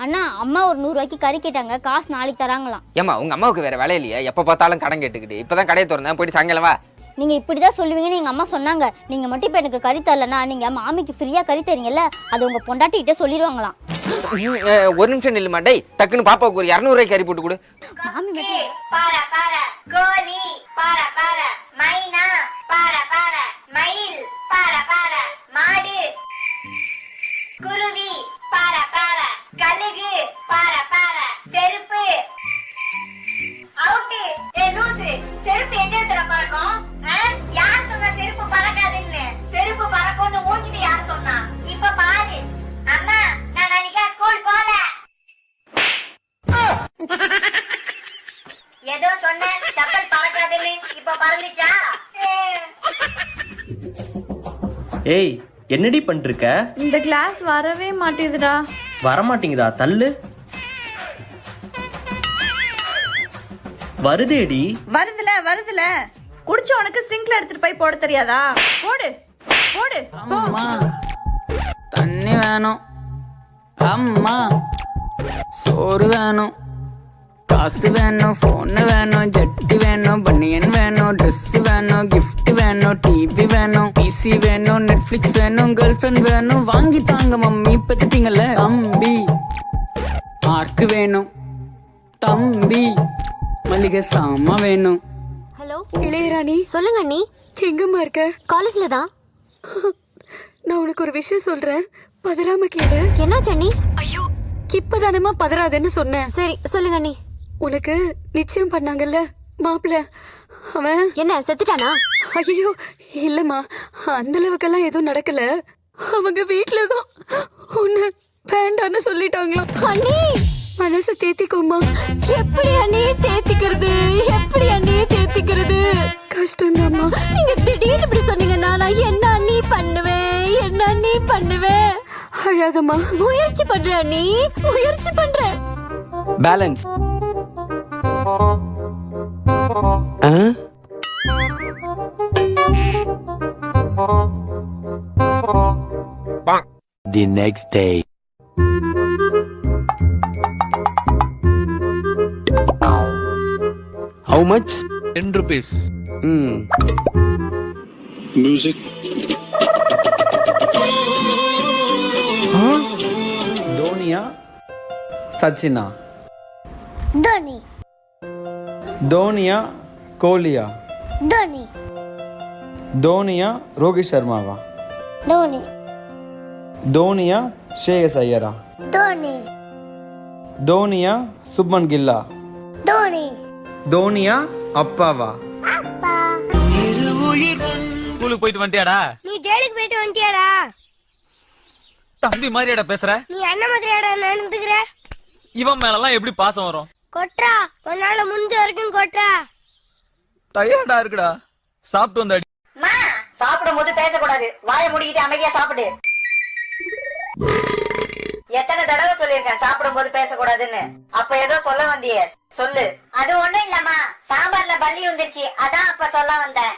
அண்ணா அம்மா ஒரு 100 ரூபாய்க்கு கறி கேட்டாங்க, காசு நாளைக்கு தராங்களாம். ஏமா உங்க அம்மாவுக்கு வேற வேலை இல்லையா? எப்ப பார்த்தாலும் கடன் கேட்டுக்கிட்டு. இப்பதான் கடையை திறந்தேன், போயிட்டு சாயங்காலம் வா. நீங்க இப்படிதான் சொல்லுவீங்கன்னு எங்க அம்மா சொன்னாங்க. நீங்க மட்டும் இப்ப எனக்கு கறி தரலன்னா நீங்க மாமிக்கு ஃப்ரீயா கறி தரீங்கல்ல, அது உங்க பொண்டாட்டிகிட்ட சொல்லிடுவாங்களாம். ஒரு நிமிஷம் நில்லுமா டேய், டக்குன்னு பாப்பாவுக்கு ஒரு 200 ரூபாய்க்கு கறி போட்டு கொடு. மாமி மட்டும் பார பார கோலி பார பார மைனா பார பார மயில் பார பார மாடு குருவி பார பார கழுகு பார பார செருப்பு அவுட். ஏ லூசு, செருப்பு எங்க இடத்துல பறக்கும்? யார் சொன்னா செருப்பு பறக்காதுன்னு? செருப்பு பறக்கும்னு ஓங்கிட்டு யார் சொன்னா? இப்ப பாரு அம்மா, நான் நாளைக்கு ஸ்கூல் போல. ஏதோ சொன்னேன் சப்பல் பறக்காதுன்னு, இப்ப பறந்துச்சா? ஏய் என்னடி பண்ணிருக்க? இந்த கிளாஸ் வரவே மாட்டேதுடா. வரமாட்டேங்குதா? தள்ளு. வருதேடி. வருதுல குடிச்ச உனக்கு சிங்க்ல எடுத்துட்டு போய் போட தெரியாதா? போடு போடு. அம்மா தண்ணி வேணும், அம்மா சோறு வேணும், காசு வேணும், போன் வேணும், ஜட்டி வேணும், பனியன் வேணும், ட்ரெஸ் வேணும், கிஃப்ட் வேணும், டிவி வேணும், பிசி வேணும், நெட்ஃபிளிக்ஸ் வேணும், கேர்ள் ஃப்ரெண்ட் வேணும், வாங்கி தாங்க மம்மி பத்திட்டீங்கல்ல. தம்பி மார்க் வேணும், தம்பி மல்லிகை சாமா வேணும். ஹலோ இளையராணி, சொல்லுங்க அண்ணி. எங்கம்மா இருக்க? காலேஜ்ல தான். நான் உனக்கு ஒரு விஷயம் சொல்றேன், பதறாம கேளு. என்னாச்சு அண்ணி? ஐயோ, இப்பதானமா பதறாதன்னு சொன்னேன். சரி சொல்லுங்க அண்ணி. உனக்கு நிச்சயம் பண்ணாங்கல்ல மாப்பிள்ள, அவன் என்ன செத்துட்டானா? ஐயோ இல்லம்மா, அந்த அளவுக்கெல்லாம் எதுவும் நடக்கல. அவங்க வீட்டுலதான் உன்னை வேண்டான்னு சொல்லிட்டாங்களாம். அண்ணி மனசை தேத்திக்கோமா. எப்படி அண்ணி தேத்திக்கிறது? எப்படி அண்ணி தேத்திக்கிறது? கஷ்டம்தாம்மா. நீங்க திடீர்னு இப்படி சொன்னீங்கன்னா நான் என்ன அண்ணி பண்ணுவேன்? என்ன அண்ணி பண்ணுவேன்? அழாதம்மா. முயற்சி பண்றேன் அண்ணி, முயற்சி பண்றேன். Balance. The next day. How much? 10 rupees. Music. தோனியா சச்சினா? தோனி தோனியா கோலியா? தோனி தோனியா ரோஹித் சர்மாவா? தோனி தோனியா ஸ்ரேயஸ் ஐயரா? தோனி தோனியா சுப்மன் கில்லா? தோனி தோனியா அப்பாவா? அப்பா. ஸ்கூலுக்கு போயிட்டு வந்துட்டியாடா? நீ ஜெயிலுக்கு போயிட்டு வந்துட்டியாடா? தம்பி மாதிரியாடா பேசுற? நீ என்ன மாதிரியாடா நடந்துக்கிற? இவன் மேலலாம் எப்படி பாசம் வரும்? கொட்றா, உன்னால முடிஞ்ச வரைக்கும் கொட்றா. டயர்டா இருக்குடா, சாப்பிட்டு வந்தாடி. சாப்பிடும் போது பேசக்கூடாது, வாயை மூடிக்கிட்டு அமைதியா சாப்பிடு. எத்தனை தடவை சொல்லிருக்கேன் சாப்பிடும் போது பேசக்கூடாதுன்னு? அப்ப ஏதோ சொல்ல வந்தியே, சொல்லு. அது ஒண்ணும் இல்லம்மா, சாம்பார்ல பல்லி வந்துருச்சு, அதான் அப்ப சொல்ல வந்தேன்.